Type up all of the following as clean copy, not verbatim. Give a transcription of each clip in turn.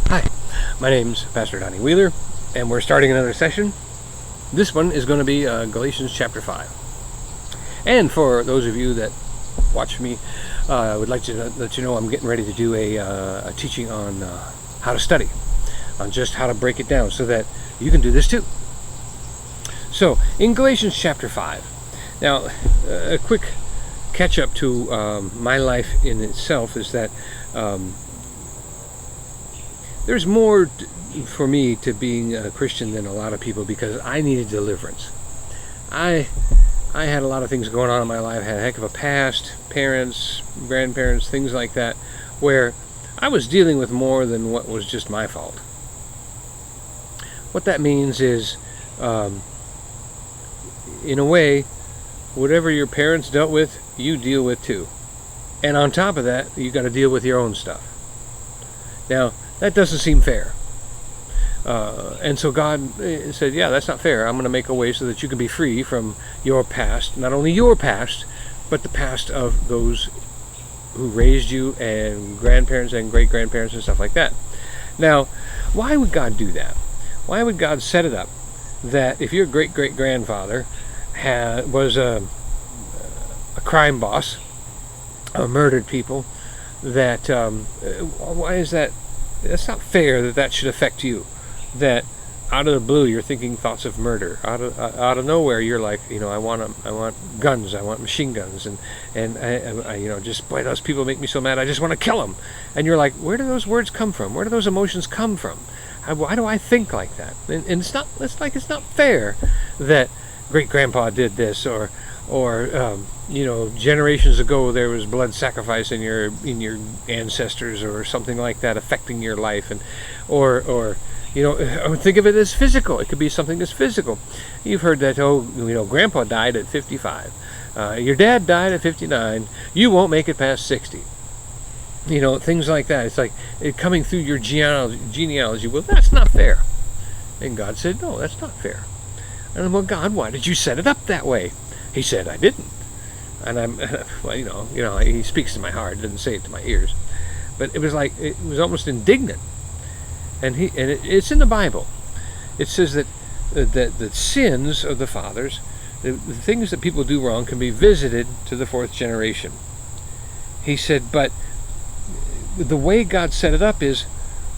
Hi, my name's Pastor Donny Wheeler, and we're starting another session. This one is going to be Galatians chapter 5. And for those of you that watch me, I would like to let you know I'm getting ready to do a teaching on how to study, on just how to break it down so that you can do this too. So, in Galatians chapter 5, now a quick catch up to my life in itself is that there's more for me to being a Christian than a lot of people because I needed deliverance. I had a lot of things going on in my life. I had a heck of a past, parents, grandparents, things like that, where I was dealing with more than what was just my fault. What that means is, in a way, whatever your parents dealt with, you deal with too. And on top of that, you got to deal with your own stuff. Now, that doesn't seem fair. And so God said, yeah, that's not fair. I'm going to make a way so that you can be free from your past, not only your past, but the past of those who raised you and grandparents and great-grandparents and stuff like that. Now, why would God do that? Why would God set it up that if your great-great-grandfather was a crime boss, murdered people, that why is that? That's not fair that should affect you. That out of the blue you're thinking thoughts of murder. Out of nowhere you're like, I want guns. I want machine guns, and I just, boy, those people make me so mad. I just want to kill them. And you're like, where do those words come from? Where do those emotions come from? Why do I think like that? And it's not fair that great grandpa did this, or generations ago there was blood sacrifice in your ancestors or something like that affecting your life, and or think of it as physical. It could be something that's physical. You've heard that, grandpa died at 55. Your dad died at 59. You won't make it past 60. Things like that. It's like coming through your genealogy. Well, that's not fair. And God said, no, that's not fair. And well, God, why did you set it up that way? He said, I didn't. And I'm, he speaks to my heart. He doesn't say it to my ears. But it was almost indignant. And it's in the Bible. It says that the sins of the fathers, the things that people do wrong, can be visited to the fourth generation. He said, but the way God set it up is,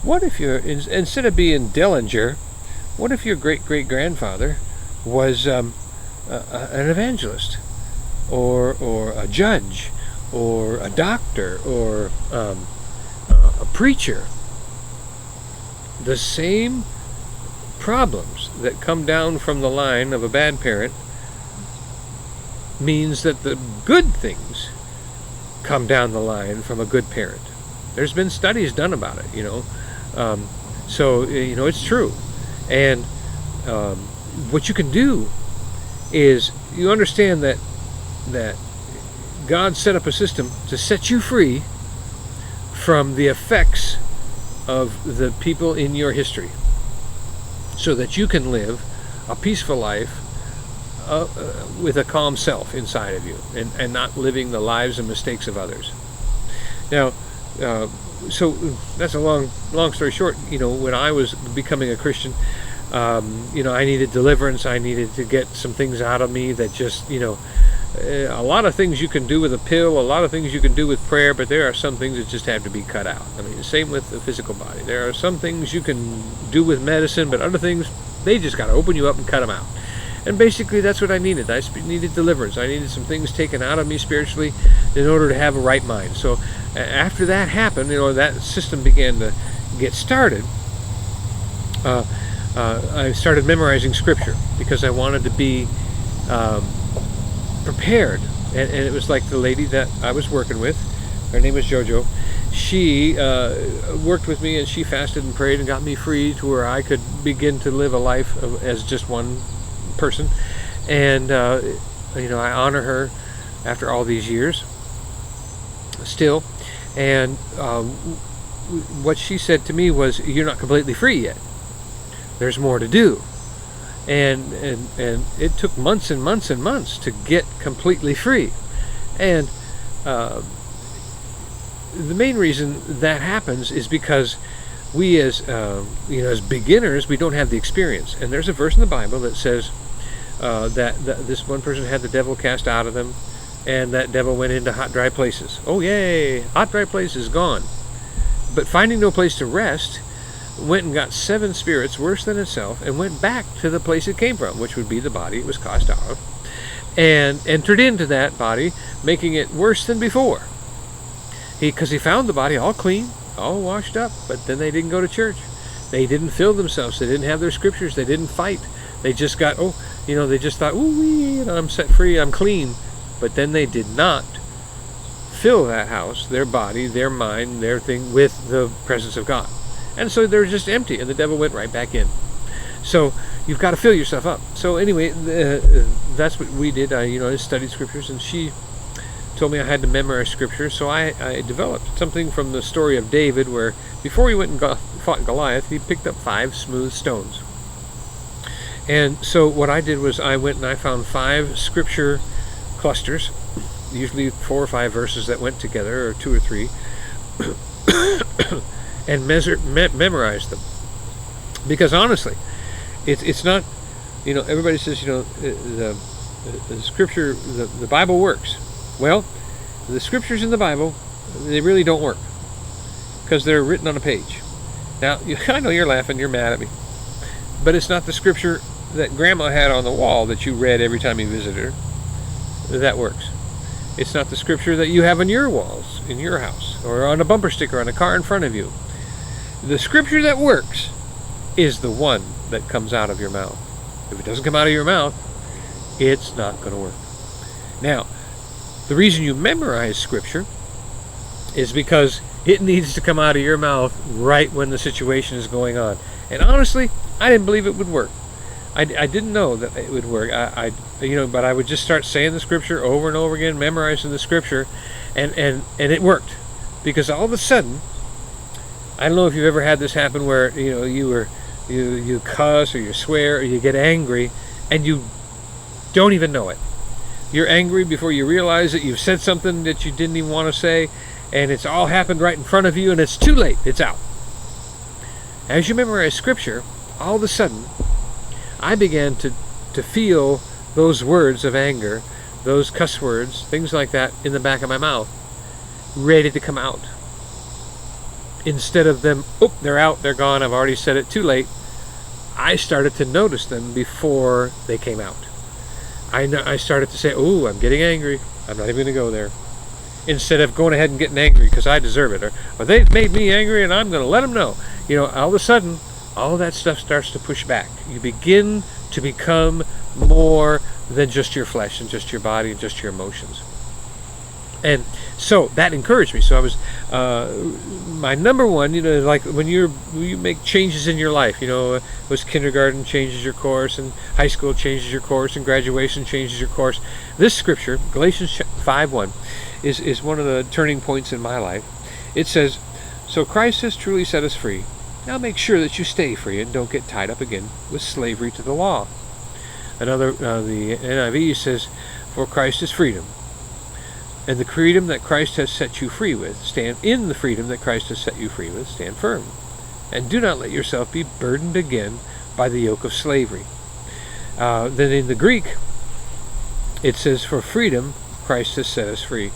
what if instead of being Dillinger, what if your great-great-grandfather was an evangelist, or a judge, or a doctor, or a preacher? The same problems that come down from the line of a bad parent means that the good things come down the line from a good parent. There's been studies done about it, so it's true. And what you can do is, you understand that God set up a system to set you free from the effects of the people in your history, so that you can live a peaceful life with a calm self inside of you, and not living the lives and mistakes of others. Now, so that's a long story short. When I was becoming a Christian, I needed deliverance. I needed to get some things out of me that just, a lot of things you can do with a pill, a lot of things you can do with prayer, but there are some things that just have to be cut out. I mean, same with the physical body. There are some things you can do with medicine, but other things, they just got to open you up and cut them out. And basically that's what I needed. I needed deliverance. I needed some things taken out of me spiritually in order to have a right mind. So after that happened, that system began to get started. I started memorizing scripture because I wanted to be prepared. And it was like the lady that I was working with, her name was JoJo. She worked with me, and she fasted and prayed and got me free to where I could begin to live a life as just one person. And I honor her after all these years still. And what she said to me was, you're not completely free yet. There's more to do. And it took months and months and months to get completely free. And the main reason that happens is because we as as beginners, we don't have the experience. And there's a verse in the Bible that says that this one person had the devil cast out of them, and that devil went into hot, dry places. Oh, yay! Hot, dry places gone. But finding no place to rest, went and got 7 spirits worse than itself, and went back to the place it came from, which would be the body it was cast out of, and entered into that body, making it worse than before. Because he found the body all clean, all washed up, but then they didn't go to church. They didn't fill themselves. They didn't have their scriptures. They didn't fight. They just got, they just thought, ooh, I'm set free, I'm clean. But then they did not fill that house, their body, their mind, their thing, with the presence of God. And so they're just empty, and the devil went right back in. So you've got to fill yourself up. So anyway, that's what we did. I studied scriptures, and she told me I had to memorize scripture. So I developed something from the story of David, where before he went and fought Goliath, he picked up 5 smooth stones. And so what I did was I went and I found 5 scripture clusters, usually 4 or 5 verses that went together, or 2 or 3, and memorized them. Because honestly, it's not, everybody says, the scripture, the Bible works. Well, the scriptures in the Bible, they really don't work, because they're written on a page. Now, I know you're laughing, you're mad at me, but it's not the scripture that Grandma had on the wall that you read every time you visited her that works. It's not the scripture that you have on your walls in your house, or on a bumper sticker on a car in front of you. The scripture that works is the one that comes out of your mouth. If it doesn't come out of your mouth, it's not going to work. Now, the reason you memorize scripture is because it needs to come out of your mouth right when the situation is going on. And honestly, I didn't believe it would work. I didn't know that it would work. But I would just start saying the scripture over and over again, memorizing the scripture, and it worked. Because all of a sudden, I don't know if you've ever had this happen where you cuss or you swear or you get angry and you don't even know it. You're angry before you realize that you've said something that you didn't even want to say, and it's all happened right in front of you, and it's too late. It's out. As you memorize scripture, all of a sudden, I began to feel those words of anger, those cuss words, things like that in the back of my mouth, ready to come out. Instead of them, they're out, they're gone, I've already said it, too late, I started to notice them before they came out. I started to say, I'm getting angry, I'm not even going to go there. Instead of going ahead and getting angry because I deserve it, or they've made me angry and I'm going to let them know. All of a sudden, all that stuff starts to push back. You begin to become more than just your flesh and just your body and just your emotions. And so that encouraged me. So I was, my number one, like when you make changes in your life, it was kindergarten changes your course, and high school changes your course, and graduation changes your course. This scripture, Galatians 5:1, is one of the turning points in my life. It says, "So Christ has truly set us free. Now make sure that you stay free and don't get tied up again with slavery to the law." Another, the NIV says, "For Christ is freedom. And the freedom that Christ has set you free with, stand in the freedom that Christ has set you free with, stand firm. And do not let yourself be burdened again by the yoke of slavery." Then in the Greek, it says, "For freedom, Christ has set us free."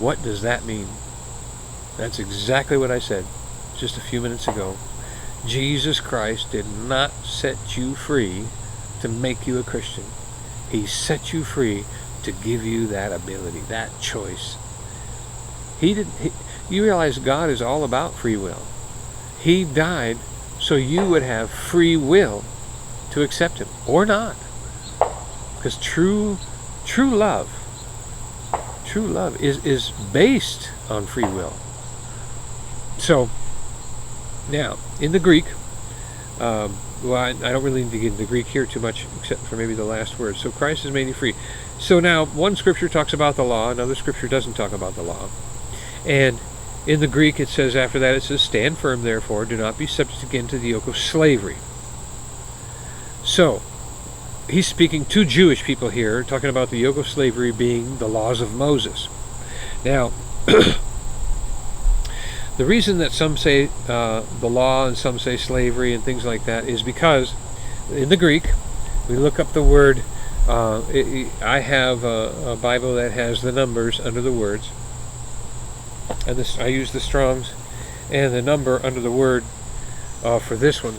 What does that mean? That's exactly what I said just a few minutes ago. Jesus Christ did not set you free to make you a Christian. He set you free to give you that ability, that choice. You realize God is all about free will. He died so you would have free will to accept him or not. Because true love is based on free will. So now in the Greek, I don't really need to get into Greek here too much, except for maybe the last word. So Christ has made you free. So now one scripture talks about the law, another scripture doesn't talk about the law. And in the Greek it says after that, it says, "Stand firm therefore, do not be subject again to the yoke of slavery." So he's speaking to Jewish people here, talking about the yoke of slavery being the laws of Moses. Now The reason that some say the law and some say slavery and things like that is because in the Greek, we look up the word. I have a Bible that has the numbers under the words, and this I use the Strong's, and the number under the word for this one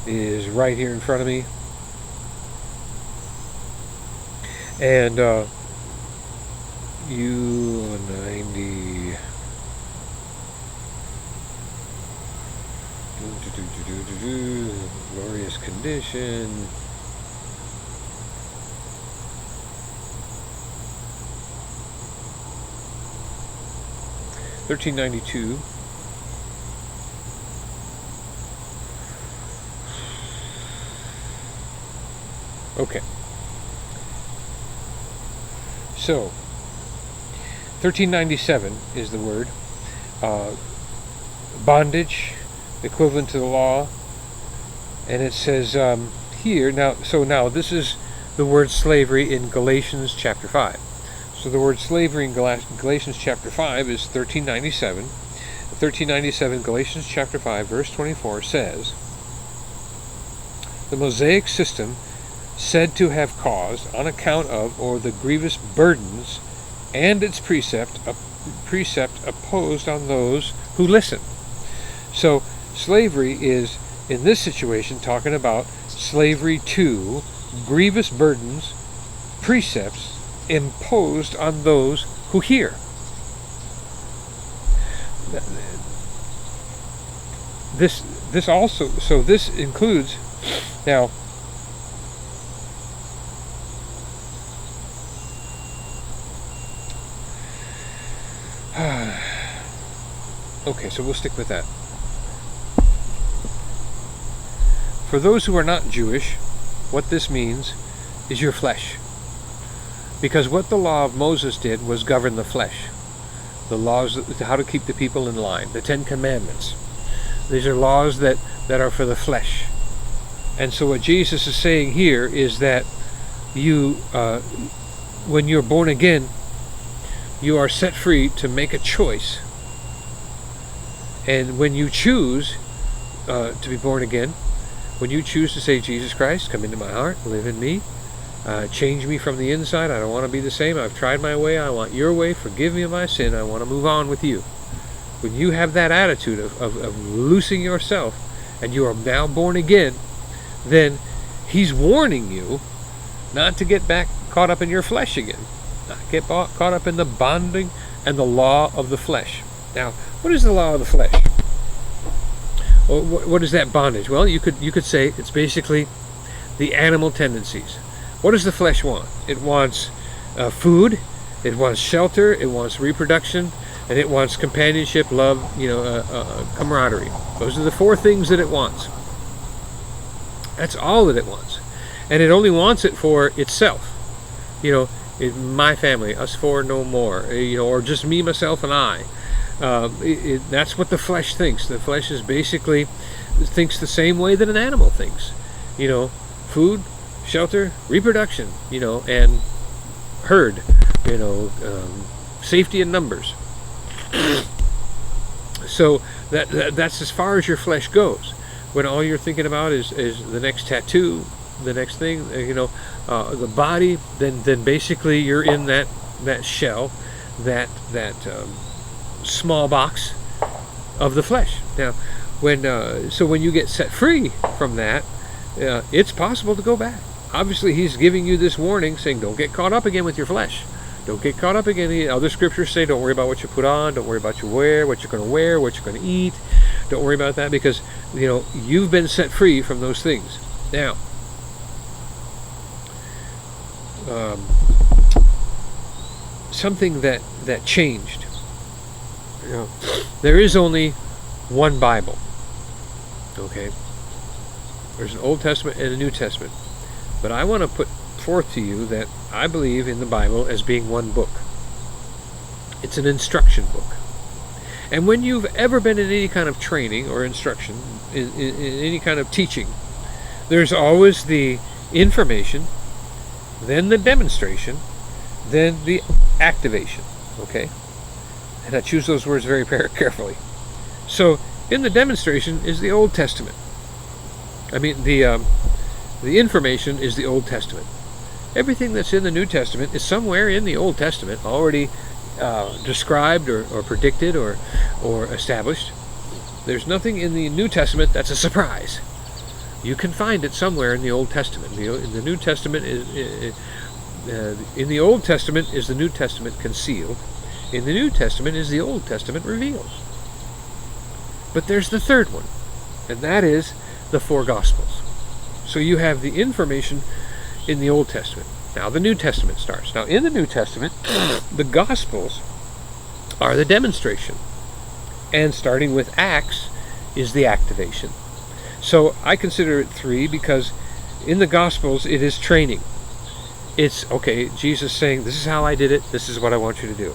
is right here in front of me, and U90. Glorious condition. $13.92. Okay. So, $13.97 is the word. Bondage, equivalent to the law. And it says here, now this is the word slavery in Galatians chapter 5. So the word slavery in Galatians chapter 5 is $13.97. $13.97, Galatians chapter 5, verse 24 says, the Mosaic system said to have caused, on account of, or the grievous burdens, and its precept opposed on those who listen. So slavery is, in this situation, talking about slavery to grievous burdens, precepts imposed on those who hear. This also, so this includes, now, okay, so we'll stick with that. For those who are not Jewish, what this means is your flesh. Because what the law of Moses did was govern the flesh. The laws, how to keep the people in line. The 10 Commandments. These are laws that are for the flesh. And so what Jesus is saying here is that you, when you're born again, you are set free to make a choice. And when you choose to be born again, when you choose to say, Jesus Christ, come into my heart, live in me, change me from the inside, I don't want to be the same, I've tried my way, I want your way, forgive me of my sin, I want to move on with you. When you have that attitude of loosing yourself, and you are now born again, then he's warning you not to get back caught up in your flesh again. Not get caught up in the bonding and the law of the flesh. Now, what is the law of the flesh? Well, what is that bondage? Well, you could say it's basically the animal tendencies. What does the flesh want? It wants food, it wants shelter, it wants reproduction, and it wants companionship, love, camaraderie. Those are the 4 things that it wants. That's all that it wants. And it only wants it for itself. My family, us 4, no more. Or just me, myself, and I. That's what the flesh thinks. The flesh is basically thinks the same way that an animal thinks. Food, shelter, reproduction, and herd, safety in numbers. So that's as far as your flesh goes. When all you're thinking about is the next tattoo, the next thing, the body, then basically you're in that shell, that small box of the flesh. Now, when you get set free from that, it's possible to go back. Obviously, he's giving you this warning, saying, don't get caught up again with your flesh. Don't get caught up again. The other scriptures say, don't worry about what you put on, don't worry about what you're going to wear, what you're going to eat. Don't worry about that, because you've been set free from those things. Now, something that changed. There is only one Bible. Okay? There's an Old Testament and a New Testament. But I want to put forth to you that I believe in the Bible as being one book. It's an instruction book. And when you've ever been in any kind of training or instruction, in any kind of teaching, there's always the information, then the demonstration, then the activation. Okay? And I choose those words very carefully. So, in the demonstration is the Old Testament. I mean, the information is the Old Testament. Everything that's in the New Testament is somewhere in the Old Testament, already described or predicted or established. There's nothing in the New Testament that's a surprise. You can find it somewhere in the Old Testament. In the New Testament in the Old Testament is the New Testament concealed. In the New Testament is the Old Testament revealed. But there's the third one, and that is the four Gospels. So you have the information in the Old Testament. Now the New Testament starts. Now in the New Testament, the Gospels are the demonstration. And starting with Acts is the activation. So I consider it three because in the Gospels it is training. It's, okay, Jesus saying, this is how I did it, this is what I want you to do.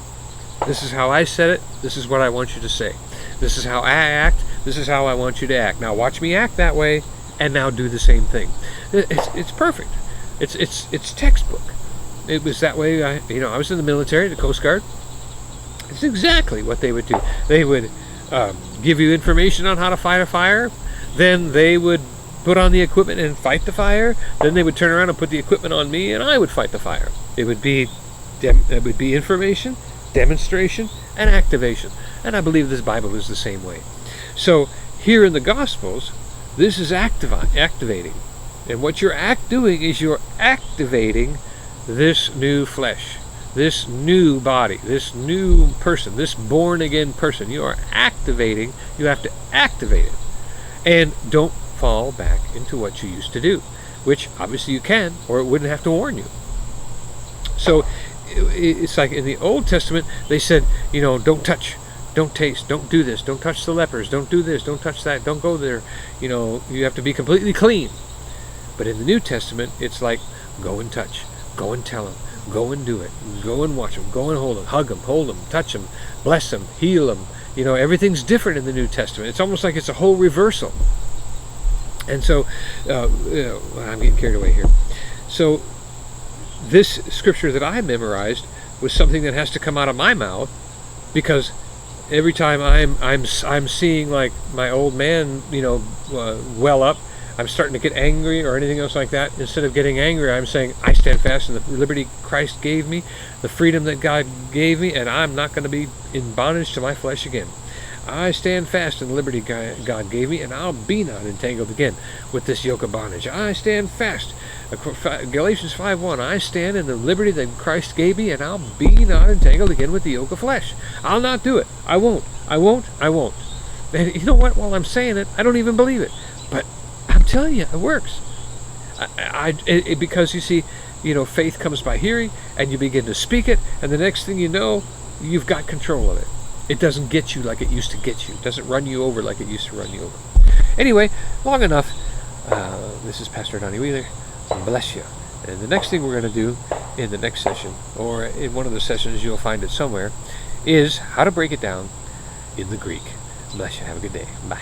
This is how I said it, this is what I want you to say. This is how I act, this is how I want you to act. Now watch me act that way, and now do the same thing. It's perfect. It's textbook. It was that way. I was in the military, the Coast Guard. It's exactly what they would do. They would give you information on how to fight a fire. Then they would put on the equipment and fight the fire. Then they would turn around and put the equipment on me, and I would fight the fire. It would be information, demonstration, and activation. And I believe this Bible is the same way. So here in the Gospels, this is activating. And what you're doing is you're activating this new flesh, this new body, this new person, this born-again person. You are activating. You have to activate it. And don't fall back into what you used to do, which obviously you can, or it wouldn't have to warn you. So it's like in the Old Testament, they said, don't touch, don't taste, don't do this, don't touch the lepers, don't do this, don't touch that, don't go there. You have to be completely clean. But in the New Testament, it's like, go and touch, go and tell them, go and do it, go and watch them, go and hold them, hug them, hold them, touch them, bless them, heal them. Everything's different in the New Testament. It's almost like it's a whole reversal. And so, I'm getting carried away here. So, this scripture that I memorized was something that has to come out of my mouth, because every time I'm seeing like my old man, well up, I'm starting to get angry or anything else like that. Instead of getting angry, I'm saying, I stand fast in the liberty Christ gave me, the freedom that God gave me, and I'm not going to be in bondage to my flesh again. I stand fast in the liberty God gave me, and I'll be not entangled again with this yoke of bondage. I stand fast. Galatians 5:1, I stand in the liberty that Christ gave me, and I'll be not entangled again with the yoke of flesh. I'll not do it. I won't. And you know what? While I'm saying it, I don't even believe it. But I'm telling you, it works. Because you see, faith comes by hearing, and you begin to speak it, and the next thing you know, you've got control of it. It doesn't get you like it used to get you. It doesn't run you over like it used to run you over. Anyway, long enough. This is Pastor Donny Wheeler. Bless you. And the next thing we're going to do in the next session, or in one of the sessions, you'll find it somewhere, is how to break it down in the Greek. Bless you. Have a good day. Bye.